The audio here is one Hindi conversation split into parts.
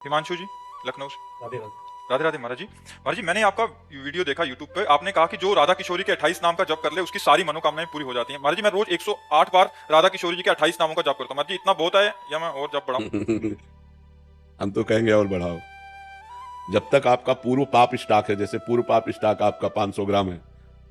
हिमांशु जी, लखनऊ से। राधे राधे। राधे राधे महाराज जी। महाराज जी, मैंने आपका वीडियो देखा यूट्यूब पे, आपने कहा कि जो राधा किशोरी के 28 नाम का जप कर ले उसकी सारी मनोकामनाएं पूरी हो जाती हैं। महाराज जी, मैं रोज 108 बार राधा किशोरी जी के 28 नामों का जप करता हूँ। महाराज जी, इतना बहुत है या मैं और जप बढ़ाऊं? हम तो कहेंगे और बढ़ाओ। जब तक आपका पूर्व पाप स्टॉक है, जैसे पूर्व पाप स्टॉक आपका 500 ग्राम है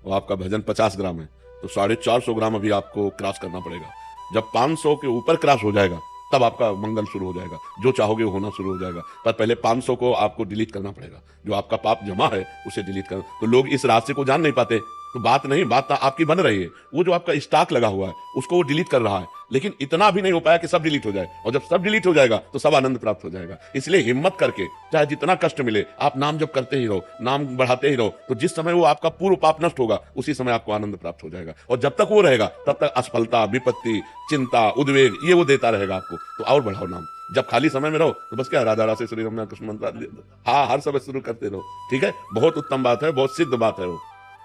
और आपका भजन 50 ग्राम है, तो 450 ग्राम अभी आपको क्रॉस करना पड़ेगा। जब 500 के ऊपर क्रॉस हो जाएगा तब आपका मंगल शुरू हो जाएगा, जो चाहोगे वो होना शुरू हो जाएगा। पर पहले 500 को आपको डिलीट करना पड़ेगा, जो आपका पाप जमा है उसे डिलीट करना। तो लोग इस रास्ते को जान नहीं पाते, तो बात नहीं, बात आपकी बन रही है। वो जो आपका स्टॉक लगा हुआ है उसको वो डिलीट कर रहा है, लेकिन इतना भी नहीं हो पाया कि सब डिलीट हो जाए। और जब सब डिलीट हो जाएगा तो सब आनंद प्राप्त हो जाएगा। इसलिए हिम्मत करके, चाहे जितना कष्ट मिले, आप नाम जप करते ही रहो, नाम बढ़ाते ही रहो। तो जिस समय वो आपका पूर्व पाप नष्ट होगा उसी समय आपको आनंद प्राप्त हो जाएगा। और जब तक वो रहेगा तब तक असफलता, विपत्ति, चिंता, उद्वेग ये वो देता रहेगा आपको। तो और बढ़ाओ नाम। जब खाली समय में रहो तो बस क्या, राधा राधे श्री रमना कृष्ण मंत्र, हाँ, हर समय शुरू करते रहो। ठीक है, बहुत उत्तम बात है, बहुत सिद्ध बात है। वो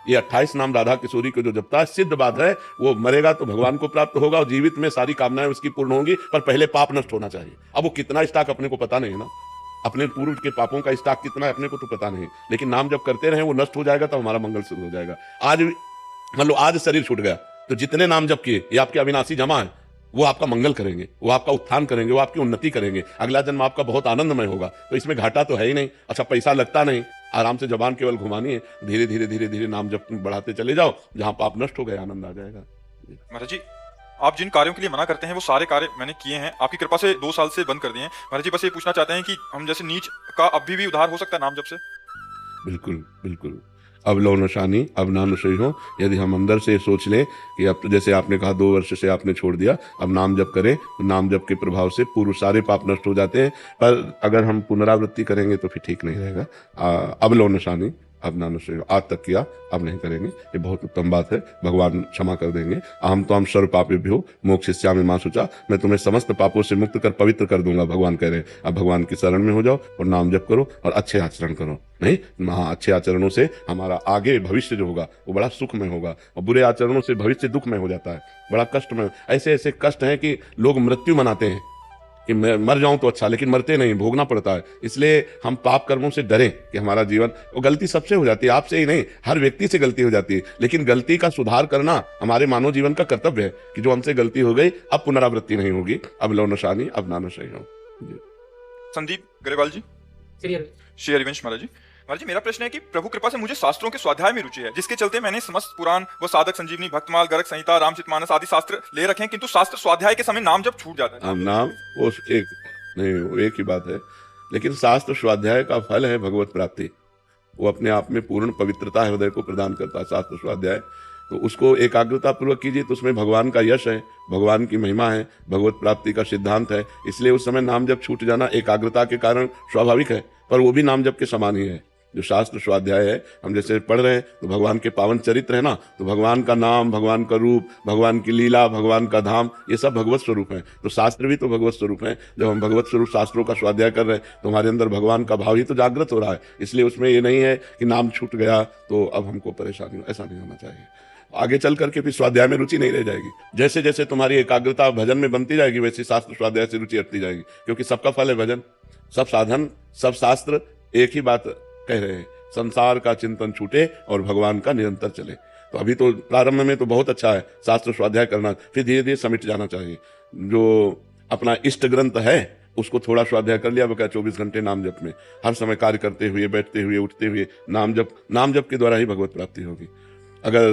ये 28 नाम राधा किशोरी को जो जपता है, सिद्ध बात है। वो मरेगा तो भगवान को प्राप्त होगा और जीवित में सारी कामनाएं उसकी पूर्ण होंगी। पर पहले पाप नष्ट होना चाहिए। अब वो कितना स्टॉक अपने को पता नहीं है ना, अपने पूर्व के पापों का स्टॉक कितना है अपने को तो पता नहीं, लेकिन नाम जब करते रहे वो नष्ट हो जाएगा तो हमारा मंगल शुरू हो जाएगा। आज मान लो आज शरीर छूट गया तो जितने नाम जप किए ये आपके अविनाशी जमा है, वो आपका मंगल करेंगे, वो आपका उत्थान करेंगे, वो आपकी उन्नति करेंगे। अगला जन्म आपका बहुत आनंदमय होगा। तो इसमें घाटा तो है ही नहीं। अच्छा, पैसा लगता नहीं, आराम से जबान केवल घुमानी है, धीरे धीरे धीरे धीरे नाम जब बढ़ाते चले जाओ, जहां पाप नष्ट हो गए आनंद आ जाएगा। महाराज जी, आप जिन कार्यों के लिए मना करते हैं वो सारे कार्य मैंने किए हैं, आपकी कृपा से 2 साल से बंद कर दिए हैं। महाराज जी, बस ये पूछना चाहते हैं कि हम जैसे नीच का अभी भी उद्धार हो सकता है नाम जप से? बिल्कुल बिल्कुल। अब लो नशानी अब ना नशे हो। यदि हम अंदर से सोच लें कि अब तो जैसे आपने कहा 2 वर्ष से आपने छोड़ दिया, अब नाम जप करें तो नाम जप के प्रभाव से पूर्व सारे पाप नष्ट हो जाते हैं। पर अगर हम पुनरावृत्ति करेंगे तो फिर ठीक नहीं रहेगा। अब लो नशानी अब ना नशे हो, आज तक किया अब नहीं करेंगे, ये बहुत उत्तम बात है। भगवान क्षमा कर देंगे। अहम तो हम सर्व पापेभ्यो मोक्षयिष्यामि मां शुचा, मैं तुम्हें समस्त पापों से मुक्त कर पवित्र कर दूंगा, भगवान कह रहे हैं। अब भगवान की शरण में हो जाओ और नाम जप करो और अच्छे आचरण करो। नहीं, हाँ, अच्छे आचरणों से हमारा आगे भविष्य जो होगा वो बड़ा सुखमय होगा, और बुरे आचरणों से भविष्य दुखमय हो जाता है, बड़ा कष्टमय। ऐसे ऐसे कष्ट हैं कि लोग मृत्यु मनाते हैं कि मैं मर जाऊं तो अच्छा, लेकिन मरते नहीं, भोगना पड़ता है। इसलिए हम पाप कर्मों से डरें कि हमारा जीवन, वो गलती सबसे हो जाती है, आपसे ही नहीं, हर व्यक्ति से गलती हो जाती है। लेकिन गलती का सुधार करना हमारे मानव जीवन का कर्तव्य है कि जो हमसे गलती हो गई अब पुनरावृत्ति नहीं होगी। अब लो नशानी अब ना नशे हो। संदीप ग्रेवाल जी, श्री हरिवंश महाराज जी। महाराज जी, मेरा प्रश्न है कि प्रभु कृपा से मुझे शास्त्रों के स्वाध्याय में रुचि है, जिसके चलते मैंने समस्त पुराण व साधक संजीवनी, भक्तमाल, गर्ग संहिता, रामचरितमानस आदि शास्त्र ले रखे हैं, किंतु शास्त्र स्वाध्याय के समय नाम जब छूट जाता है। नाम वो एक नहीं, वो एक ही बात है। लेकिन शास्त्र स्वाध्याय का फल है भगवत प्राप्ति। वो अपने आप में पूर्ण पवित्रता हृदय को प्रदान करता है शास्त्र स्वाध्याय। तो उसको एकाग्रता पूर्वक कीजिए तो उसमें भगवान का यश है, भगवान की महिमा है, भगवत प्राप्ति का सिद्धांत है। इसलिए उस समय नाम जब छूट जाना एकाग्रता के कारण स्वाभाविक है, पर वो भी नाम जप के समान ही है। जो शास्त्र स्वाध्याय है, हम जैसे पढ़ रहे हैं तो भगवान के पावन चरित्र है ना, तो भगवान का नाम, भगवान का रूप, भगवान की लीला, भगवान का धाम, ये सब भगवत स्वरूप हैं। तो शास्त्र भी तो भगवत स्वरूप हैं। जब हम भगवत स्वरूप शास्त्रों का स्वाध्याय कर रहे हैं तो हमारे अंदर भगवान का भाव ही तो जागृत हो रहा है। इसलिए उसमें ये नहीं है कि नाम छूट गया तो अब हमको परेशानी हो, ऐसा नहीं होना चाहिए। आगे चल करके फिर स्वाध्याय में रुचि नहीं रह जाएगी। जैसे जैसे तुम्हारी एकाग्रता भजन में बनती जाएगी वैसे शास्त्र स्वाध्याय से रुचि हटती जाएगी, क्योंकि सबका फल है भजन। सब साधन, सब शास्त्र एक ही बात कह रहे हैं, संसार का चिंतन छूटे और भगवान का निरंतर चले। तो अभी तो प्रारंभ में तो बहुत अच्छा है शास्त्र स्वाध्याय करना, फिर धीरे धीरे समिट जाना चाहिए। जो अपना इष्ट ग्रंथ है उसको थोड़ा स्वाध्याय कर लिया, बका 24 घंटे नाम जप में हर समय कार्य करते हुए, बैठते हुए, उठते हुए नाम जप के द्वारा ही भगवत प्राप्ति होगी। अगर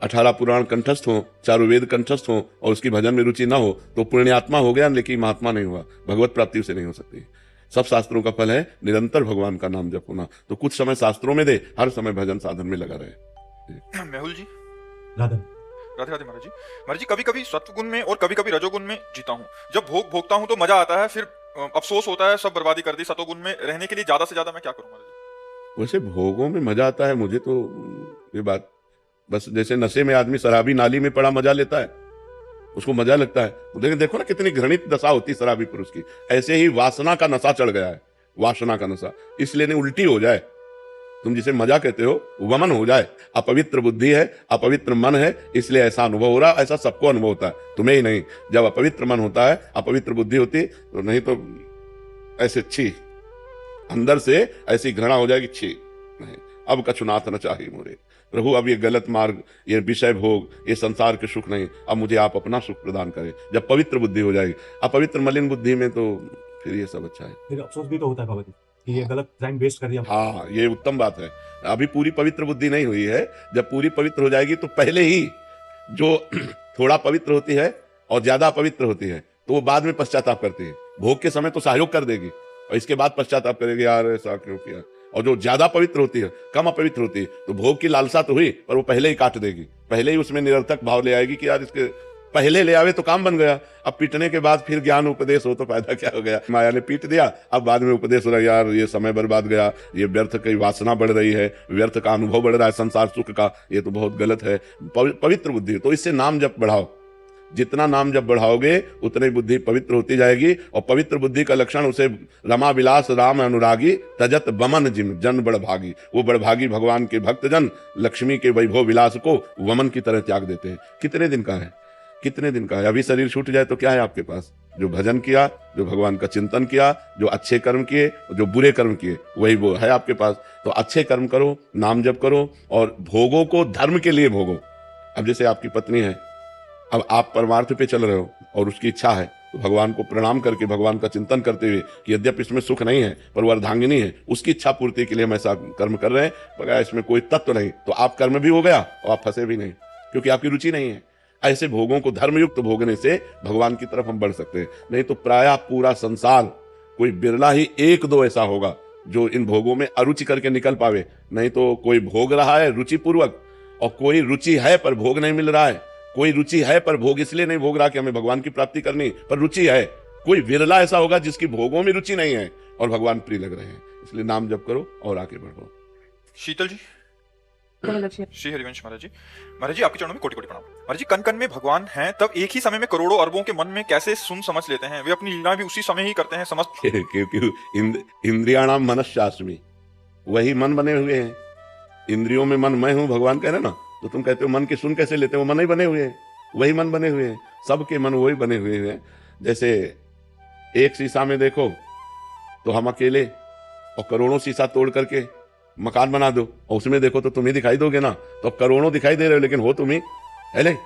18 पुराण कंठस्थ हो, चारों वेद कंठस्थ हो और उसकी भजन में रुचि ना हो तो पुण्यात्मा हो गया लेकिन महात्मा नहीं हुआ, भगवत प्राप्ति उसे नहीं हो सकती। सब शास्त्रों का फल है निरंतर भगवान का नाम जप होना। तो कुछ समय शास्त्रों में दे, हर समय भजन साधन में लगा रहे। मेहुल जी, राधे राधे राधे महाराज जी। महाराज जी, कभी कभी सत्व गुण में और कभी कभी रजोगुण में जीता हूँ। जब भोगता हूँ तो मजा आता है, फिर अफसोस होता है सब बर्बादी कर दी। सतोगुण में रहने के लिए ज्यादा से ज्यादा मैं क्या करूँ महाराज जी? वैसे भोगों में मजा आता है मुझे तो, ये बात बस जैसे नशे में आदमी शराबी नाली में पड़ा मजा लेता है, उसको मजा लगता है। लेकिन देखो ना कितनी घृणित दशा होती शराबी पुरुष की। ऐसे ही वासना का नशा चढ़ गया है, वासना का नशा, इसलिए नहीं उल्टी हो जाए, तुम जिसे मजा कहते हो वमन हो जाए। अपवित्र बुद्धि है, अपवित्र मन है, इसलिए ऐसा अनुभव हो रहा। ऐसा सबको अनुभव होता है, तुम्हें ही नहीं। जब अपवित्र मन होता है, अपवित्र बुद्धि होती तो नहीं तो ऐसे छी अंदर से ऐसी घृणा हो जाएगी, छी नहीं, अब कछुनाथ न चाहिए मोरे प्रभु, अब ये गलत मार्ग, ये विषय भोग, ये संसार के सुख नहीं, अब मुझे आप अपना सुख प्रदान करें। जब पवित्र बुद्धि हो जाएगी, अपवित्र मलिन बुद्धि में तो फिर ये सब अच्छा है। फिर अफसोस भी तो होता है बाबा जी कि ये गलत टाइम वेस्ट कर दिया। हाँ, ये उत्तम बात है। अभी पूरी पवित्र बुद्धि नहीं हुई है, जब पूरी पवित्र हो जाएगी तो पहले ही जो थोड़ा पवित्र होती है और ज्यादा पवित्र होती है तो वो बाद में पश्चाताप करती है। भोग के समय तो सहयोग कर देगी और इसके बाद पश्चाताप करेगी, यार ऐसा क्यों किया। और जो ज्यादा पवित्र होती है, कम अपवित्र होती है, तो भोग की लालसा तो हुई पर वो पहले ही काट देगी, पहले ही उसमें निरर्थक भाव ले आएगी कि यार इसके पहले ले आवे तो काम बन गया। अब पीटने के बाद फिर ज्ञान उपदेश हो तो फायदा क्या हो गया। माया ने पीट दिया, अब बाद में उपदेश हो रहा है, यार ये समय बर्बाद गया, ये व्यर्थ की वासना बढ़ रही है, व्यर्थ का अनुभव बढ़ रहा है संसार सुख का, ये तो बहुत गलत है। पवित्र बुद्धि तो इससे नाम जप बढ़ाओ, जितना नाम जब बढ़ाओगे उतनी बुद्धि पवित्र होती जाएगी। और पवित्र बुद्धि का लक्षण उसे रमा विलास राम अनुरागी तजत वमन जिम जन बड़भागी, वो बड़भागी भगवान के भक्तजन लक्ष्मी के वैभव विलास को वमन की तरह त्याग देते हैं। कितने दिन का है, कितने दिन का है। अभी शरीर छूट जाए तो क्या है आपके पास, जो भजन किया, जो भगवान का चिंतन किया, जो अच्छे कर्म किए, जो बुरे कर्म किए, वही वो है आपके पास। तो अच्छे कर्म करो, नाम जप करो और भोगों को धर्म के लिए भोगो। अब जैसे आपकी पत्नी है, अब आप परमार्थ पे चल रहे हो और उसकी इच्छा है तो भगवान को प्रणाम करके, भगवान का चिंतन करते हुए कि यद्यपि इसमें सुख नहीं है पर वो अर्धांगिनी है, उसकी इच्छा पूर्ति के लिए हम ऐसा कर्म कर रहे हैं, मगर इसमें कोई तत्व नहीं, तो आप कर्म भी हो गया और आप फंसे भी नहीं, क्योंकि आपकी रुचि नहीं है। ऐसे भोगों को धर्मयुक्त भोगने से भगवान की तरफ हम बढ़ सकते हैं। नहीं तो प्रायः पूरा संसार, कोई बिरला ही एक दो ऐसा होगा जो इन भोगों में अरुचि करके निकल पावे। नहीं तो कोई भोग रहा है रुचि पूर्वक और कोई रुचि है पर भोग नहीं मिल रहा है, कोई रुचि है पर भोग इसलिए नहीं भोग रहा कि हमें भगवान की प्राप्ति करनी, पर रुचि है। कोई विरला ऐसा होगा जिसकी भोगों में रुचि नहीं है और भगवान प्रिय लग रहे हैं। इसलिए नाम जप करो और आगे बढ़ो। शीतल जी, श्री हरिवंश महाराज जी, महाराज जी आपके चरणों में कोटि कोटि प्रणाम। महाराज जी, कण कण में भगवान हैं, तब एक ही समय में करोड़ों अरबों के मन में कैसे सुन समझ लेते हैं? वे अपनी लीला भी उसी समय ही करते हैं समस्त। क्योंकि इंद्रियाणाम मनश्चास्मि, वही मन बने हुए हैं। इंद्रियों में मन मैं हूं, भगवान कह रहे ना, तो तुम कहते हो मन की सुन कैसे लेते हो? मन ही बने हुए हैं, वही मन बने हुए हैं, सबके मन वही बने हुए हैं। जैसे एक शीशा में देखो तो हम अकेले, और करोड़ों शीशा तोड़ करके मकान बना दो और उसमें देखो तो तुम ही दिखाई दोगे ना। तो अब करोड़ों दिखाई दे रहे हो लेकिन हो तुम ही, है नहीं?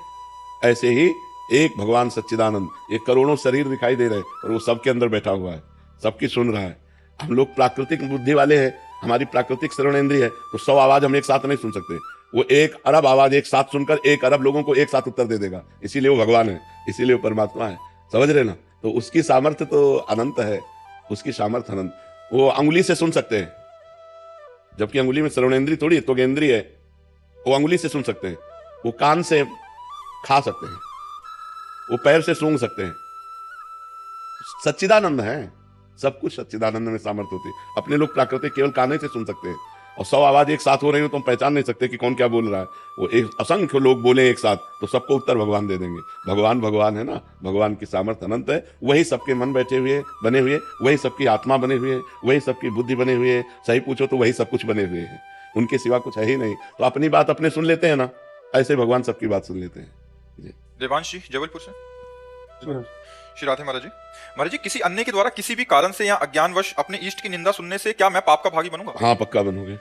ऐसे ही एक भगवान सच्चिदानंद, ये करोड़ों शरीर दिखाई दे रहे हैं और वो सबके अंदर बैठा हुआ है, सबकी सुन रहा है। हम लोग प्राकृतिक बुद्धि वाले हैं, हमारी प्राकृतिक श्रवणेंद्रिय है, तो 100 आवाज हम एक साथ नहीं सुन सकते। वो 1 अरब आवाज एक साथ सुनकर 1 अरब लोगों को एक साथ उत्तर दे देगा। इसीलिए वो भगवान है, इसीलिए वो परमात्मा है, समझ रहे ना? तो उसकी सामर्थ्य तो अनंत है, उसकी सामर्थ्य अनंत। वो अंगुली से सुन सकते हैं, जबकि अंगुली में श्रवणेंद्रिय थोड़ी तो इंद्रिय है, वो अंगुली से सुन सकते हैं, वो कान से खा सकते हैं, वो पैर से सूंघ सकते हैं। सच्चिदानंद है, सब कुछ सच्चिदानंद में सामर्थ्य होती है। अपने लोग प्राकृतिक केवल काने से सुन सकते हैं, और 100 आवाज एक साथ हो रही हो तो हम पहचान नहीं सकते कि कौन क्या बोल रहा है। वो एक असंख्य लोग बोले एक साथ तो सबको उत्तर भगवान दे देंगे। भगवान भगवान है ना, भगवान की सामर्थ्य अनंत है। वही सबके मन बैठे हुए बने हुए, वही सबकी आत्मा बने हुए, वही सबकी बुद्धि बने हुए। सही पूछो तो वही सब कुछ बने हुए हैं, उनके सिवा कुछ है ही नहीं। तो अपनी बात अपने सुन लेते हैं ना, ऐसे भगवान सबकी बात सुन लेते हैं। देवांश जी जबलपुर से, श्री राधे महाराज जी। महाराज जी, किसी अन्य के द्वारा किसी भी कारण से या अज्ञानवश अपने इष्ट की निंदा सुनने से क्या मैं पाप का भागी बनूंगा? हाँ, पक्का बनोगे,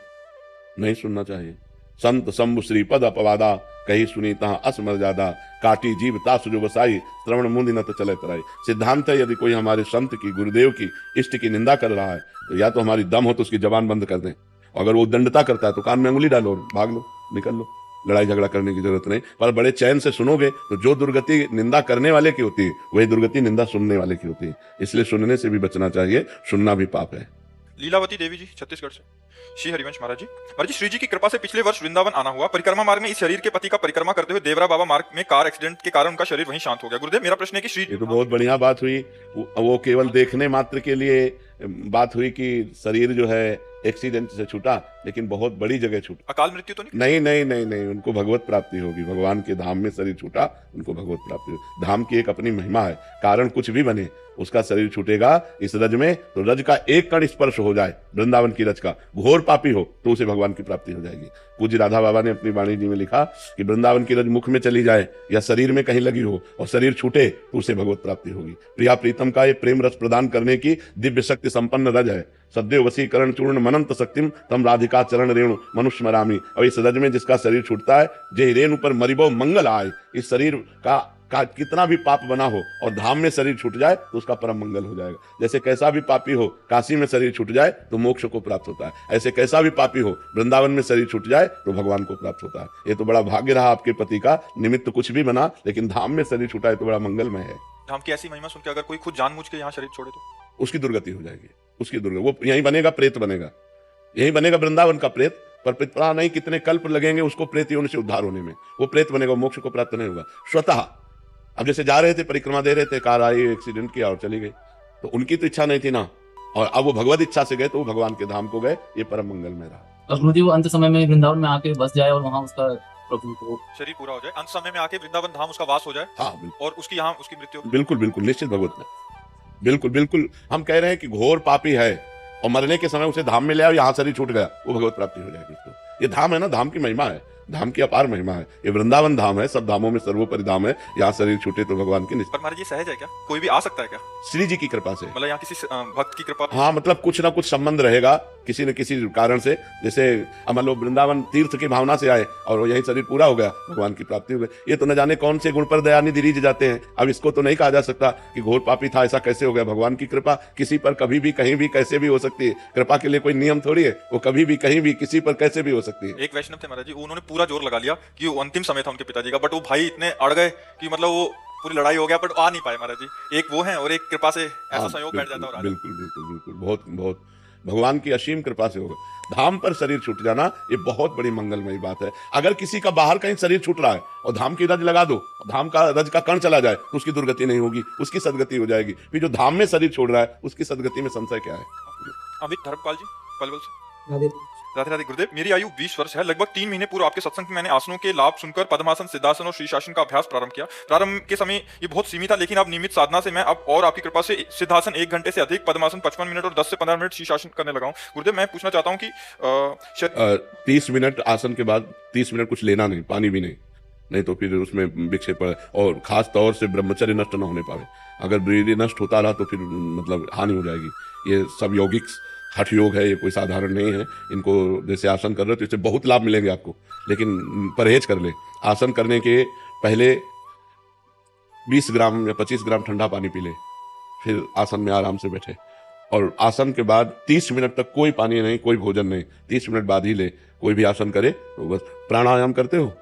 नहीं सुनना चाहिए। संत शंभु श्रीपद अपवादा, कही सुनीता असमर ज्यादा, काटी जीव तासु जो बसाई, श्रवण मुंदी न तो चले तराई। सिद्धांत है, यदि कोई हमारे संत की, गुरुदेव की, इष्ट की निंदा कर रहा है तो या तो हमारी दम हो तो उसकी जबान बंद कर दें, अगर वो दंडता करता है तो कान में अंगुली डालो, भाग लो, निकल लो। लड़ाई झगड़ा करने की जरूरत नहीं, पर बड़े चैन से सुनोगे तो जो दुर्गति निंदा करने वाले की होती है वही दुर्गति निंदा सुनने वाले की होती है। इसलिए सुनने से भी बचना चाहिए, सुनना भी पाप है। लीलावती देवी जी छत्तीसगढ़ से, श्री हरिवंश महाराज जी। महाराज जी, श्री जी की कृपा से पिछले वर्ष वृंदावन आना हुआ। परिक्रमा मार्ग में इस शरीर के पति का परिक्रमा करते हुए देवरा बाबा मार्ग में कार एक्सीडेंट के कारण उनका शरीर वहीं शांत हो गया। गुरुदेव, मेरा प्रश्न है कि श्री, ये तो बहुत बढ़िया बात हुई। वो केवल देखने मात्र के लिए बात हुई कि शरीर जो है एक्सीडेंट से छूटा, लेकिन बहुत बड़ी जगह छूट। अकाल मृत्यु तो नहीं? नहीं नहीं नहीं नहीं, उनको भगवत प्राप्ति होगी। भगवान के धाम में शरीर छूटा, उनको भगवत प्राप्ति होगी। धाम की एक अपनी महिमा है, कारण कुछ भी बने, उसका शरीर छूटेगा इस रज में, तो रज का एक कण स्पर्श हो जाए वृंदावन की रज का, घोर पापी हो तो उसे भगवान की प्राप्ति हो जाएगी। पूज्य राधा बाबा ने अपनी वाणी जी में लिखा कि वृंदावन की रज मुख में चली जाए या शरीर में कहीं लगी हो और शरीर छूटे तो उसे भगवत प्राप्ति होगी। प्रिया प्रीतम का ये प्रेम रस प्रदान करने की दिव्य शक्ति संपन्न रज है। सद्यो वसीकरण चूर्ण मनंत शक्तिम तम राधिका चरण रेणु मनुष्य मरामी। और इस रज में जिसका शरीर छूटता है, जे रेणु पर मरिबो मंगल आए। इस शरीर का कितना भी पाप बना हो और धाम में शरीर छूट जाए तो उसका परम मंगल हो जाएगा। जैसे कैसा भी पापी हो काशी में शरीर छूट जाए तो मोक्ष को प्राप्त होता है, ऐसे कैसा भी पापी हो वृंदावन में शरीर छूट जाए तो भगवान को प्राप्त होता है। ये तो बड़ा भाग्य रहा आपके पति का, निमित्त कुछ भी बना लेकिन धाम में शरीर छूटा है तो बड़ा मंगलमय है। धाम की ऐसी महिमा सुन के अगर कोई खुद जानबूझ के यहाँ शरीर छोड़े तो उसकी दुर्गति हो जाएगी, उसकी दुर्गति। वो यहीं बनेगा, प्रेत बनेगा, यहीं बनेगा वृंदावन का प्रेत, पर पता नहीं कितने कल्प लगेंगे उसको प्रेत योनि से उद्धार होने में। वो प्रेत बनेगा, मोक्ष को प्राप्त नहीं होगा स्वतः। अब जैसे जा रहे थे, परिक्रमा दे रहे थे, कार आई, एक्सीडेंट किया और चली गई, तो उनकी तो इच्छा नहीं थी ना, और अब वो भगवत इच्छा से गए तो वो भगवान के धाम को गए। ये परम मंगल में रहा। और गुरुजी वो अंत समय में वृंदावन में आके बस जाए और वहाँ उसका प्रभु को शरीर पूरा हो जाए, अंत समय में आके वृंदावन धाम उसका वास हो जाए, हाँ, और उसकी यहाँ उसकी मृत्यु। बिल्कुल बिल्कुल निश्चित भगवत में, बिल्कुल बिल्कुल। हम कह रहे हैं कि घोर पापी है और मरने के समय उसे धाम में ले आओ, यहाँ शरीर छूट गया, वो भगवत प्राप्ति हो जाएगी उसको। ये धाम है ना, धाम की महिमा है, धाम की अपार महिमा है। ये वृंदावन धाम है, सब धामों में सर्वोपरि धाम है। यहाँ शरीर छूटे तो भगवान की पर महाराज ये सहज है क्या? कोई भी आ सकता है क्या? श्री जी की कृपा से, मतलब यहाँ किसी भक्त की कृपा? हाँ, मतलब कुछ ना कुछ संबंध रहेगा किसी न किसी कारण से। जैसे मान लो वृंदावन तीर्थ की भावना से आए और यही शरीर पूरा हो गया, भगवान की प्राप्ति हो गई। ये तो न जाने कौन से गुण पर दयानिधि रीझ जाते हैं। अब इसको तो नहीं कहा जा सकता कि घोर पापी था, ऐसा कैसे हो गया। भगवान की कृपा किसी पर कभी भी कहीं भी कैसे भी हो सकती है। कृपा के लिए कोई नियम थोड़ी है, वो कभी भी कहीं भी किसी पर कैसे भी हो सकती है। एक वैष्णव थे महाराज जी, उन्होंने पूरा जोर लगा लिया कि वो अंतिम समय था उनके पिताजी का, बट वो भाई इतने अड़ गए कि मतलब वो पूरी लड़ाई हो गया, बट आ नहीं पाए महाराज जी। एक वो है और एक कृपा से ऐसा संयोग बैठ जाता है। बिल्कुल बिल्कुल बिल्कुल, बहुत बहुत भगवान की असीम कृपा से होगा। धाम पर शरीर छूट जाना ये बहुत बड़ी मंगलमयी बात है। अगर किसी का बाहर कहीं शरीर छूट रहा है और धाम की रज लगा दो, धाम का रज का कण चला जाए तो उसकी दुर्गति नहीं होगी, उसकी सदगति हो जाएगी। फिर जो धाम में शरीर छोड़ रहा है उसकी सदगति में संशय क्या है। अमित धर्मपाल जी पलवल से। राधे राधे गुरुदेव, मेरी आयु 20 वर्ष है। लगभग 3 महीने पूर्व आपके सत्संग में मैंने आसनों के लाभ सुनकर पद्मासन, सिद्धासन और शीर्षासन का अभ्यास प्रारंभ किया। प्रारंभ के समय ये बहुत सीमित था, लेकिन अब नियमित साधना से मैं अब और आपकी कृपा से सिद्धासन 1 घंटे से अधिक, पद्मासन 55 मिनट और 10 से 15 मिनट शीर्षासन करने लगा हूँ। गुरुदेव मैं पूछना चाहता हूँ कि 30 मिनट आसन के बाद 30 मिनट कुछ लेना नहीं, पानी भी नहीं तो फिर उसमें विक्षेप पड़े, और खास तौर से ब्रह्मचर्य नष्ट न होने पावे। अगर ब्रह्मचर्य नष्ट होता रहा तो फिर मतलब हानि हो जाएगी। ये सब यौगिक हठ योग है, ये कोई साधारण नहीं है। इनको जैसे आसन कर रहे हो तो इससे बहुत लाभ मिलेंगे आपको, लेकिन परहेज कर ले। आसन करने के पहले 20 ग्राम या 25 ग्राम ठंडा पानी पी ले, फिर आसन में आराम से बैठे, और आसन के बाद 30 मिनट तक कोई पानी नहीं, कोई भोजन नहीं, 30 मिनट बाद ही ले। कोई भी आसन करे तो बस। प्राणायाम करते हो?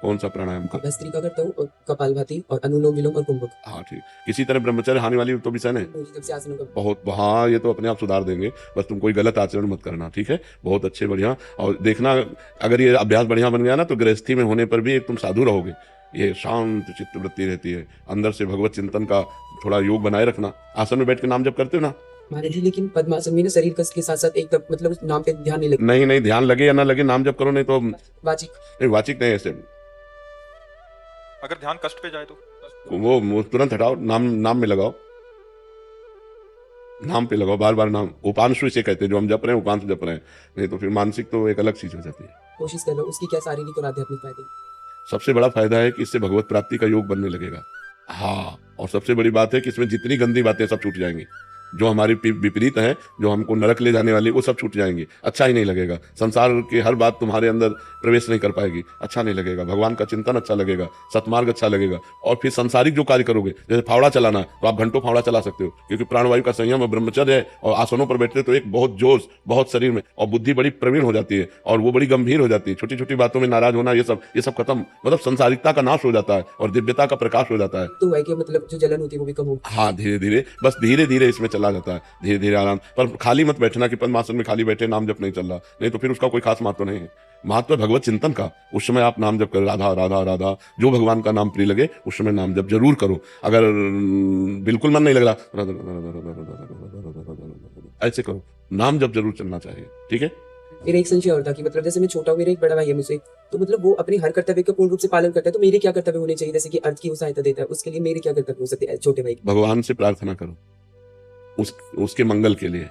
कौन सा प्राणायाम कर? भस्त्रिका करता हूँ और कपालभाति और अनुलोम विलोम और कुंभक। हाँ ठीक। किसी तरह ब्रह्मचर्य हानि वाली तो विषय नहीं, जब से आसनों का बहुत। हाँ, ये तो अपने आप सुधार देंगे, बस तुम कोई गलत आचरण मत करना, ठीक है? बहुत अच्छे, बढ़िया। और देखना अगर ये अभ्यास बढ़िया बन गया ना तो गृहस्थी में होने पर भी एक तुम साधु रहोगे। ये शांत चित्त वृत्ति रहती है, अंदर से भगवत चिंतन का थोड़ा योग बनाए रखना। आसन में बैठ के नाम जप करते हो ना महाराज जी, लेकिन पद्मासन में ना शरीर कस के साथ साथ एक मतलब उस नाम पे ध्यान नहीं लगता। नहीं, ध्यान लगे या ना लगे नाम जप करो, नहीं तो वाचिक नहीं, वाचिक नहीं। ऐसे अगर ध्यान कष्ट पे जाए तो वो तुरंत हटाओ, नाम में लगाओ, नाम पे लगाओ, बार बार नाम। उपांशु इसे कहते हैं, जो हम जप रहे हैं उपांशु जप रहे हैं, नहीं तो फिर मानसिक तो एक अलग चीज हो जाती है। कोशिश कर लो। उसकी क्या शारीरिक और आध्यात्मिक फायदे? सबसे बड़ा फायदा है कि इससे भगवत प्राप्ति का योग बनने लगेगा। हाँ, और सबसे बड़ी बात है कि इसमें जितनी गंदी बातें सब छूट जाएंगी, जो हमारी विपरीत हैं, जो हमको नरक ले जाने वाली, वो सब छूट जाएंगी। अच्छा ही नहीं लगेगा, संसार की हर बात तुम्हारे अंदर प्रवेश नहीं कर पाएगी, अच्छा नहीं लगेगा। भगवान का चिंतन अच्छा लगेगा, सतमार्ग अच्छा लगेगा। और फिर संसारिक जो कार्य करोगे, जैसे फावड़ा चलाना, तो आप घंटों फावड़ा चला सकते हो, क्योंकि प्राणवायु का संयम और ब्रह्मचर्य है। और आसनों पर बैठते तो एक बहुत जोश, बहुत शरीर में, और बुद्धि बड़ी प्रवीण हो जाती है, और वो बड़ी गंभीर हो जाती है। छोटी छोटी बातों में नाराज होना, ये सब खत्म, मतलब संसारिकता का नाश हो जाता है और दिव्यता का प्रकाश हो जाता है। तो है कि मतलब जो जलन होती है वो भी कम हो। हाँ, धीरे धीरे, बस धीरे धीरे इसमें चला जाता है, धीरे धीरे आराम। पर खाली मत बैठना कि पद्मासन में खाली बैठे नाम जप नहीं चल रहा, नहीं तो फिर उसका कोई खास महत्व नहीं है। महत्व है भगवत चिंतन का। उस समय आप नाम जप करो, राधा राधा राधा, जो भगवान का नाम प्रिय लगे उस समय नाम जप जरूर करो। अगर बिल्कुल मन नहीं लग रहा, ऐसे करो, नाम जप जरूर चलना चाहिए, ठीक है? मेरा एक संशय और था कि मतलब जैसे मैं छोटा हूँ, मेरा एक बड़ा भाई है मुझसे, तो मतलब वो अपने हर कर्तव्य का पूर्ण रूप से पालन करता है, तो मेरे क्या कर्तव्य होने चाहिए? जैसे कि अर्थ की वो सहायता देता है, उसके लिए मेरे क्या कर्तव्य हो सकते हैं छोटे भाई के? भगवान से प्रार्थना करो, उसके मंगल के लिए,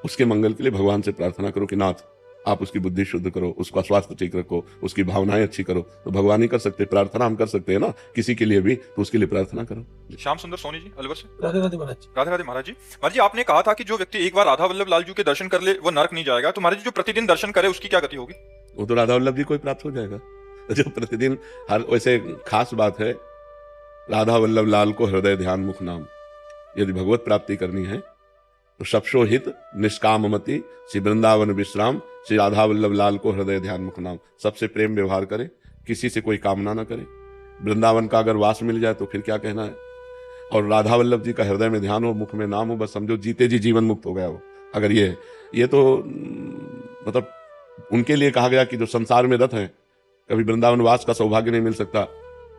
उसके मंगल के लिए भगवान से प्रार्थना करो कि नाथ आप उसकी बुद्धि शुद्ध करो, उसका स्वास्थ्य ठीक रखो, उसकी भावनाएं अच्छी करो। तो भगवान ही कर सकते हैं, प्रार्थना हम कर सकते हैं ना किसी के लिए भी, तो उसके लिए प्रार्थना करो। श्याम सुंदर सोनी जी अलवर से। राधे राधे महाराज। राधे राधे महाराज जी। महाराज जी, आपने कहा था कि जो व्यक्ति एक बार राधा वल्लभ लाल जी के दर्शन कर ले वो नरक नहीं जाएगा, तो महाराज जी जो प्रतिदिन दर्शन करे उसकी क्या गति होगी? वो तो राधा वल्लभ जी को ही प्राप्त हो जाएगा जो प्रतिदिन हर। वैसे खास बात है, राधा वल्लभ लाल को हृदय ध्यान मुख नाम, यदि भगवत प्राप्ति करनी है तो सबसो हित निष्काममति श्री वृंदावन विश्राम, श्री राधा वल्लभ लाल को हृदय ध्यान मुख नाम। सबसे प्रेम व्यवहार करे, किसी से कोई कामना ना करे। वृंदावन का अगर वास मिल जाए तो फिर क्या कहना है। और राधा वल्लभ जी का हृदय में ध्यान हो, मुख में नाम हो, बस समझो जीते जी जीवन मुक्त हो गया वो। अगर ये तो मतलब उनके लिए कहा गया कि जो संसार में रत हैं, कभी वृंदावन वास का सौभाग्य नहीं मिल सकता,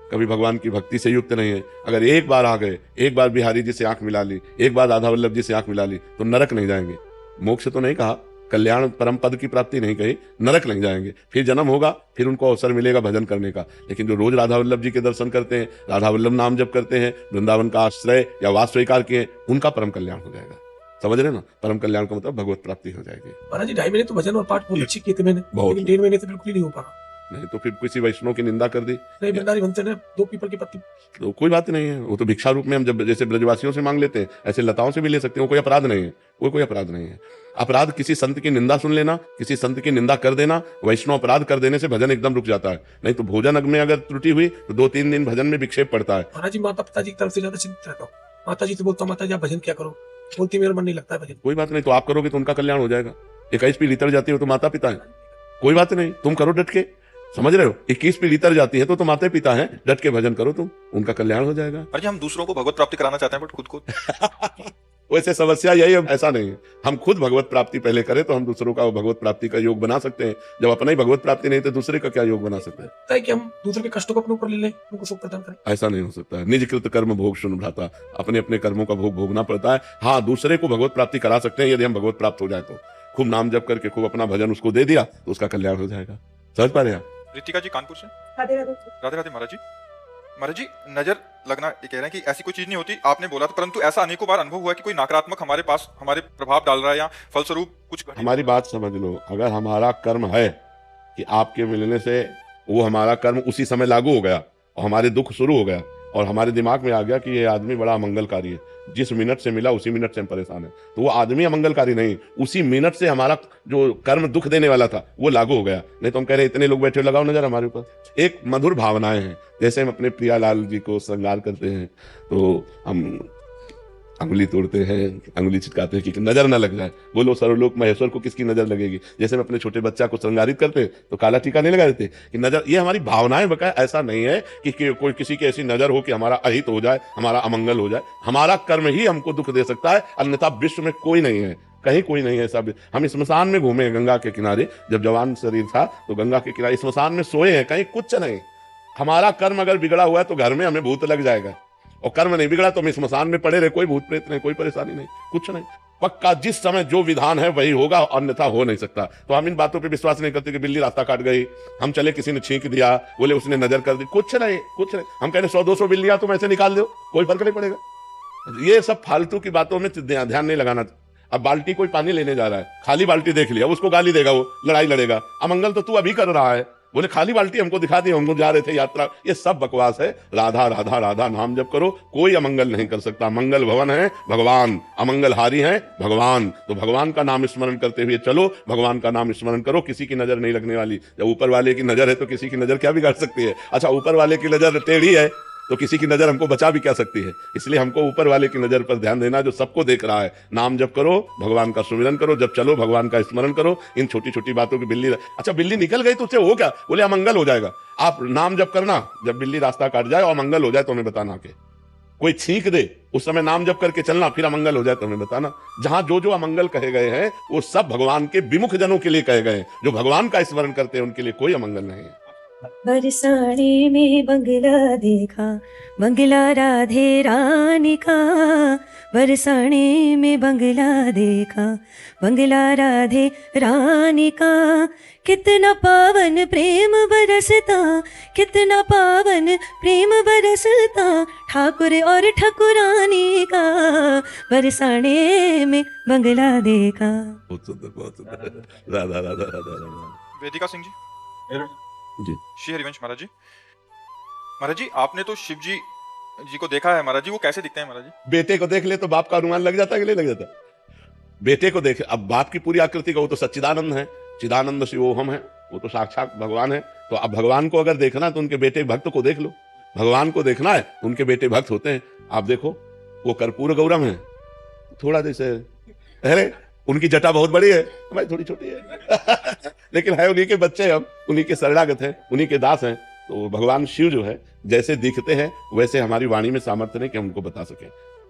कभी भगवान की भक्ति से युक्त नहीं है, अगर एक बार आ गए, एक बार बिहारी जी से आंख मिला ली, एक बार राधा वल्लभ जी से आंख मिला ली, तो नरक नहीं जाएंगे। मोक्ष तो नहीं कहा, कल्याण परम पद की प्राप्ति नहीं कही, नरक नहीं जाएंगे। फिर जन्म होगा, फिर उनको अवसर मिलेगा भजन करने का। लेकिन जो रोज राधा वल्लभ जी के दर्शन करते हैं, राधा वल्लभ नाम जप करते हैं, वृंदावन का आश्रय या वास स्वीकार किए, उनका परम कल्याण हो जाएगा। समझ रहे ना, परम कल्याण का मतलब भगवत प्राप्ति हो जाएगी। महाराज जी 2.5 महीने तो भजन और पाठ बहुत अच्छी किए थे मैंने, लेकिन 1.5 महीने से बिल्कुल ही नहीं हो पा। नहीं तो फिर किसी वैष्णव की निंदा कर दी, नहीं भंडारी बनते हैं 2 पीपल की पत्ती, तो कोई बात नहीं है। वो तो भिक्षा रूप में हम जब जैसे ब्रजवासियों से मांग लेते हैं, ऐसे लताओं से भी ले सकते हैं। कोई अपराध नहीं है, कोई अपराध नहीं है। अपराध किसी संत की निंदा सुन लेना, किसी संत की निंदा कर देना, वैष्णव अपराध कर देने से भजन एकदम रुक जाता है। नहीं तो भोजन में अगर त्रुटि हुई तो 2-3 दिन भजन में विक्षेप पड़ता है। महाराज जी माता पिता जी की तरफ से ज्यादा चिंतित रहता हूँ। माता जी से बोलता हूँ माता जी आप भजन क्या करो, बोलती मेरा मन नहीं लगता है भजन। कोई बात नहीं, तो आप करोगे तो उनका कल्याण हो जाएगा। 21 पीढ़ी तर जाती है तो माता पिता है, कोई बात नहीं, तुम करो डट के। समझ रहे हो, 21 पीढ़ी तर जाती है तो माता पिता है, डट के भजन करो तुम, उनका कल्याण हो जाएगा। अरे हम दूसरों को भगवत प्राप्ति कराना चाहते हैं बट खुद को वैसे समस्या यही है, ऐसा नहीं है। हम खुद भगवत प्राप्ति पहले करें तो हम दूसरों का भगवत प्राप्ति का योग बना सकते हैं। जब अपना ही भगवत प्राप्ति नहीं तो दूसरे का क्या योग बना सकते हैं? है कि हम दूसरे के कष्टों को अपने ऊपर ले लें, उनको सुख प्रदान करें। ऐसा नहीं हो सकता है। निज कृत कर्म भोग सुन भ्राता, अपने अपने कर्मों का भोग भोगना पड़ता है। हाँ, दूसरे को भगवत प्राप्ति करा सकते हैं यदि हम भगवत प्राप्त हो जाए तो। खूब नाम जप करके खूब अपना भजन उसको दे दिया तो उसका कल्याण हो जाएगा। समझ पा रहे हैं? रितिका जी कानपुर से। राधे राधे। राधे राधे महाराज जी। महाराज जी, नजर लगना ये कह रहे हैं कि ऐसी कोई चीज नहीं होती, आपने बोला था, परंतु ऐसा अनेकों बार अनुभव हुआ है कि कोई नकारात्मक हमारे पास हमारे प्रभाव डाल रहा है या फलस्वरूप कुछ हमारी बात समझ लो। अगर हमारा कर्म है कि आपके मिलने से वो हमारा कर्म उसी समय लागू हो गया और हमारे दुख शुरू हो गया और हमारे दिमाग में आ गया कि ये आदमी बड़ा अमंगलकारी है, जिस मिनट से मिला उसी मिनट से हम परेशान है, तो वो आदमी अमंगलकारी नहीं, उसी मिनट से हमारा जो कर्म दुख देने वाला था वो लागू हो गया। नहीं तो हम कह रहे इतने लोग बैठे, लगाओ नजर हमारे ऊपर। एक मधुर भावनाएं हैं, जैसे हम अपने प्रियालाल जी को श्रृंगार करते हैं तो हम अंगुली तोड़ते हैं, अंगुली चिटकाते हैं कि नजर ना लग जाए। बोलो सर्वलोक महेश्वर को किसकी नजर लगेगी? जैसे हम अपने छोटे बच्चा को श्रृंगारित करते हैं तो काला टीका नहीं लगा देते कि नजर, ये हमारी भावनाएं बकाया। ऐसा नहीं है कि कोई किसी की ऐसी नजर हो कि हमारा अहित हो जाए, हमारा अमंगल हो जाए। हमारा कर्म ही हमको दुख दे सकता है, अन्यथा विश्व में कोई नहीं है, कहीं कोई नहीं है। सब हम स्मशान में घूमे गंगा के किनारे, जब जवान शरीर था तो गंगा के किनारे स्मशान में सोए हैं, कहीं कुछ नहीं। हमारा कर्म अगर बिगड़ा हुआ है तो घर में हमें भूत लग जाएगा, और कर्म नहीं बिगड़ा तो हम स्मशान में पड़े रहे, कोई भूत प्रेत नहीं, कोई परेशानी नहीं, कुछ नहीं। पक्का जिस समय जो विधान है वही होगा, अन्यथा हो नहीं सकता। तो हम इन बातों पे विश्वास नहीं करते कि बिल्ली रास्ता काट गई, हम चले किसी ने छींक दिया, बोले उसने नजर कर दी, कुछ नहीं, कुछ नहीं। हम कह रहे 100-200 बिल्लियां तुम ऐसे निकाल दो, कोई फर्क नहीं पड़ेगा। ये सब फालतू की बातों में ध्यान नहीं लगाना। अब बाल्टी कोई पानी लेने जा रहा है, खाली बाल्टी देख लिया, उसको गाली देगा, वो लड़ाई लड़ेगा, अमंगल तो तू अभी कर रहा है। बोले खाली बाल्टी हमको दिखा दी, हम लोग जा रहे थे यात्रा। ये सब बकवास है। राधा राधा राधा नाम जप करो, कोई अमंगल नहीं कर सकता। मंगल भवन है भगवान, अमंगलहारी है भगवान। तो भगवान का नाम स्मरण करते हुए चलो, भगवान का नाम स्मरण करो, किसी की नजर नहीं लगने वाली। जब ऊपर वाले की नजर है तो किसी की नजर क्या बिगाड़ सकती है? अच्छा, ऊपर वाले की नजर टेढ़ी है तो किसी की नजर हमको बचा भी क्या सकती है? इसलिए हमको ऊपर वाले की नजर पर ध्यान देना, जो सबको देख रहा है। नाम जप करो, भगवान का सुमिरन करो, जब चलो भगवान का स्मरण करो। इन छोटी छोटी बातों की बिल्ली, अच्छा बिल्ली निकल गई तो उससे हो क्या? बोले अमंगल हो जाएगा। आप नाम जप करना, जब बिल्ली रास्ता काट जाए और अमंगल हो जाए तो हमें बताना। के कोई छींक दे उस समय नाम जप करके चलना, फिर अमंगल हो जाए तो हमें बताना। जहां जो जो अमंगल कहे गए हैं वो सब भगवान के विमुख जनों के लिए कहे गए हैं। जो भगवान का स्मरण करते हैं उनके लिए कोई अमंगल नहीं है। बरसाने में बंगला देखा, बंगला राधे रानी का। बरसाने में बंगला देखा, बंगला राधे रानी का। कितना पावन प्रेम बरसता, कितना पावन प्रेम बरसता, ठाकुर और ठाकुरानी का। बरसाने में बंगला देखा। बहुत सुंदर, बहुत सुंदर। राधा राधा राधा राधा। वेदिका सिंह जी। जी। श्री हरिवंश महाराज जी। महाराज जी, आपने तो शिव जी को देखा है महाराज जी, वो कैसे दिखते हैं महाराज जी? बेटे को देख ले तो बाप का अनुमान लग जाता है कि नहीं लग जाता? बेटे को देख, अब बाप की पूरी आकृति का, वो तो सच्चिदानंद है, चिदानंद शिवोहम है, वो तो साक्षात भगवान है। तो अब भगवान को अगर देखना है तो उनके बेटे भक्त को देख लो। भगवान को देखना है तो उनके बेटे भक्त होते हैं। आप देखो, वो कर्पूर गौरम है, थोड़ा जैसे, अरे उनकी जटा बहुत बड़ी है, हमारी थोड़ी छोटी है लेकिन है उन्हीं के बच्चे, हम उन्हीं के शरणागत हैं, उन्हीं के दास हैं। तो भगवान शिव जो है जैसे दिखते हैं वैसे हमारी वाणी में सामर्थ्य नहीं कि हम उनको बता सके।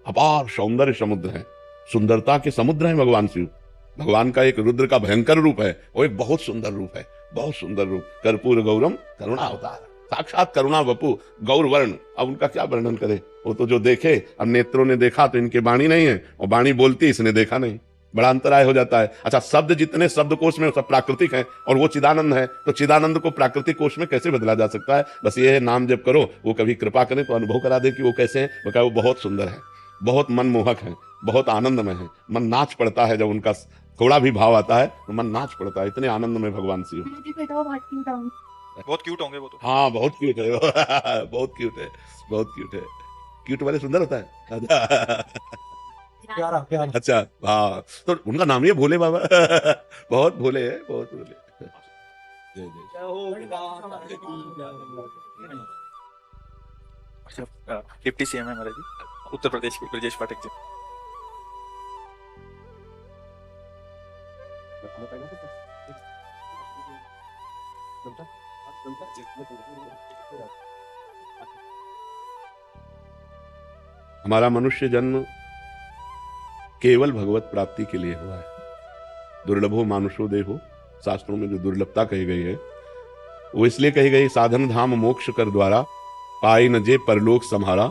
अपार सौंदर्य समुद्र है, सुंदरता के समुद्र है भगवान शिव। भगवान का एक रुद्र का भयंकर रूप है, वो एक बहुत सुंदर रूप है, बहुत सुंदर रूप। कर्पूर गौरम करुणा अवतार, साक्षात करुणा वपु गौर वर्ण। अब उनका क्या वर्णन करे, वो तो जो देखे, अब नेत्रों ने देखा तो इनके वाणी नहीं है, और वाणी बोलती इसने देखा नहीं, बड़ा अंतराय हो जाता है। अच्छा, शब्द जितने शब्द कोश में सब प्राकृतिक हैं और वो चिदानंद है, तो चिदानंद को प्राकृतिक कोश में कैसे बदला जा सकता है? बस ये है, नाम जप करो, वो कभी कृपा करें तो अनुभव करा दे कि वो कैसे हैं। वो कहे वो बहुत सुंदर है, बहुत मनमोहक है, बहुत आनंदमय है। मन नाच पड़ता है जब उनका थोड़ा भी भाव आता है, तो मन नाच पड़ता है। इतने आनंद में भगवान शिव, बहुत क्यूट होंगे वो तो। हाँ बहुत क्यूट है बहुत क्यूट है, बहुत क्यूट है। क्यूट वाले सुंदर होता है प्यारा प्यारा। अच्छा, हाँ, तो उनका नाम ही है भोले बाबा बहुत भोले है, बहुत भोले। जय जय। अच्छा, डिप्टी सीएम है महाराज जी, उत्तर प्रदेश के ब्रजेश पाठक जी। हमारा मनुष्य जन्म केवल भगवत प्राप्ति के लिए हुआ है। दुर्लभो मानुषो देहो, शास्त्रों में जो दुर्लभता कही गई है वो इसलिए कही गई, साधन धाम मोक्ष कर द्वारा, पाई न जे परलोक सम्हारा,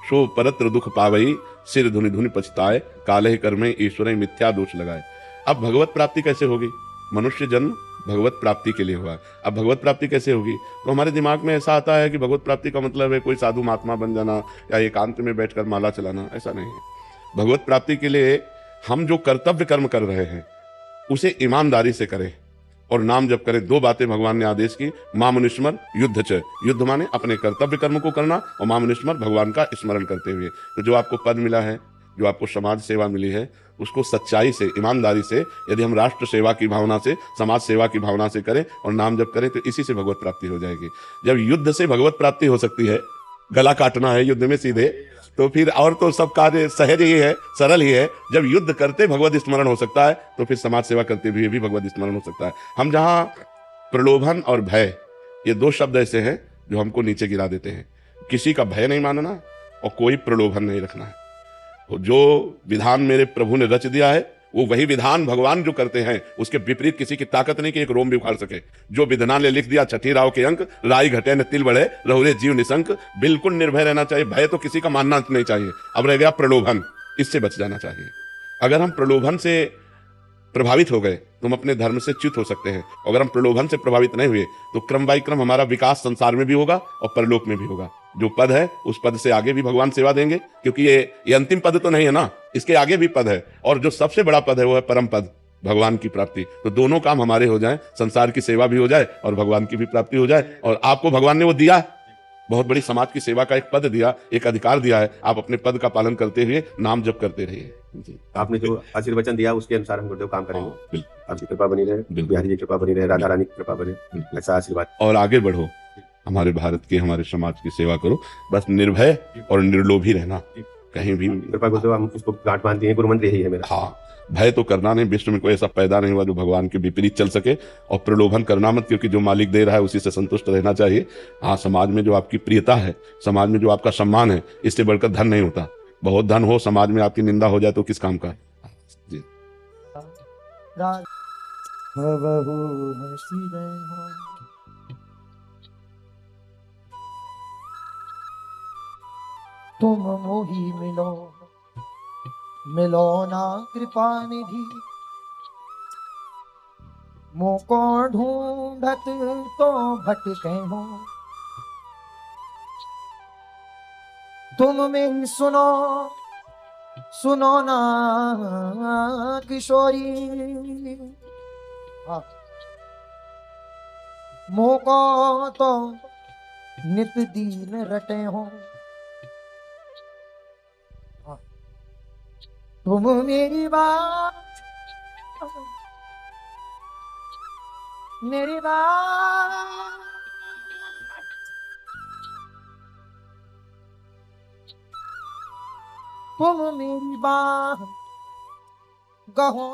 शो परत्र दुख पावई, सिर धुनि धुनि पछताए, काले कर्मे ईश्वर मिथ्या दोष लगाए। अब भगवत प्राप्ति कैसे होगी? मनुष्य जन्म भगवत प्राप्ति के लिए हुआ है। अब भगवत प्राप्ति कैसे होगी? तो हमारे दिमाग में ऐसा आता है कि भगवत प्राप्ति का मतलब है कोई साधु महात्मा बन जाना या एकांत में बैठकर माला चलाना। ऐसा नहीं है। भगवत प्राप्ति के लिए हम जो कर्तव्य कर्म कर रहे हैं उसे ईमानदारी से करें और नाम जप करें। दो बातें भगवान ने आदेश की, मामुनिस्मर युद्ध च। युद्ध माने अपने कर्तव्य कर्म को करना, और मामुनिस्मर भगवान का स्मरण करते हुए। तो जो आपको पद मिला है, जो आपको समाज सेवा मिली है, उसको सच्चाई से, ईमानदारी से, यदि हम राष्ट्र सेवा की भावना से, समाज सेवा की भावना से करें और नाम जप करें तो इसी से भगवत प्राप्ति हो जाएगी। जब युद्ध से भगवत प्राप्ति हो सकती है, गला काटना है युद्ध में सीधे, तो फिर और तो सब कार्य सहज ही है, सरल ही है। जब युद्ध करते भगवत स्मरण हो सकता है तो फिर समाज सेवा करते हुए भी भगवत स्मरण हो सकता है। हम जहाँ प्रलोभन और भय, ये दो शब्द ऐसे हैं जो हमको नीचे गिरा देते हैं। किसी का भय नहीं मानना और कोई प्रलोभन नहीं रखना है। तो जो विधान मेरे प्रभु ने रच दिया है वो वही विधान भगवान जो करते हैं, उसके विपरीत किसी की ताकत नहीं कि एक रोम भी उखाड़ सके। जो विधान ने लिख दिया, छठी राव के अंक, राई घटे न तिल बढ़े, रहुरे जीव निशंक। बिल्कुल निर्भय रहना चाहिए, भय तो किसी का मानना नहीं चाहिए। अब रह गया प्रलोभन, इससे बच जाना चाहिए। अगर हम प्रलोभन से प्रभावित हो गए तो हम अपने धर्म से च्युत हो सकते हैं। अगर हम प्रलोभन से प्रभावित नहीं हुए तो क्रम बाई क्रम हमारा विकास संसार में भी होगा और परलोक में भी होगा। जो पद है उस पद से आगे भी भगवान सेवा देंगे, क्योंकि ये अंतिम पद तो नहीं है ना, इसके आगे भी पद है। और जो सबसे बड़ा पद है वो है परम पद, भगवान की प्राप्ति। तो दोनों काम हमारे हो जाएं, संसार की सेवा भी हो जाए और भगवान की भी प्राप्ति हो जाए। और आपको भगवान ने वो दिया, बहुत बड़ी समाज की सेवा का एक पद दिया, एक अधिकार दिया है। आप अपने पद का पालन करते हुए नाम जप करते रहिए। जी, आपने जो आशीर्वचन दिया उसके अनुसार हम गुरुदेव काम करेंगे। आपकी कृपा बनी रहे, बिल्कुल। बिहारी जी की कृपा बनी रहे, राधा रानी की कृपा बने, ऐसा आशीर्वाद। और आगे बढ़ो, हमारे भारत की, हमारे समाज की सेवा करो। बस निर्भय और निर्लोभी रहना, कहीं भी। कृपा गुरुदेव, हम उसको गांठ बांधते हैं, गुरु मंत्र यही है मेरा। हाँ, भय तो करना नहीं। विश्व में कोई ऐसा पैदा नहीं हुआ जो भगवान के विपरीत चल सके। और प्रलोभन करना मत, क्योंकि जो मालिक दे रहा है उसी से संतुष्ट रहना चाहिए। हाँ, समाज में जो आपकी प्रियता है, समाज में जो आपका सम्मान है, इससे बढ़कर धन नहीं होता। बहुत धन हो, समाज में आपकी निंदा हो जाए तो किस काम का। जी, तुम मोही मिलो, मिलो ना कृपा निधि। मोको ढूंढत तो भटके हो, तुम मेरी सुनो, सुनो ना किशोरी। हाँ। मोको तो नित दीन रटे हो, हाँ। तुम मेरी बात, मेरी बात, तुम मेरी बात गहो।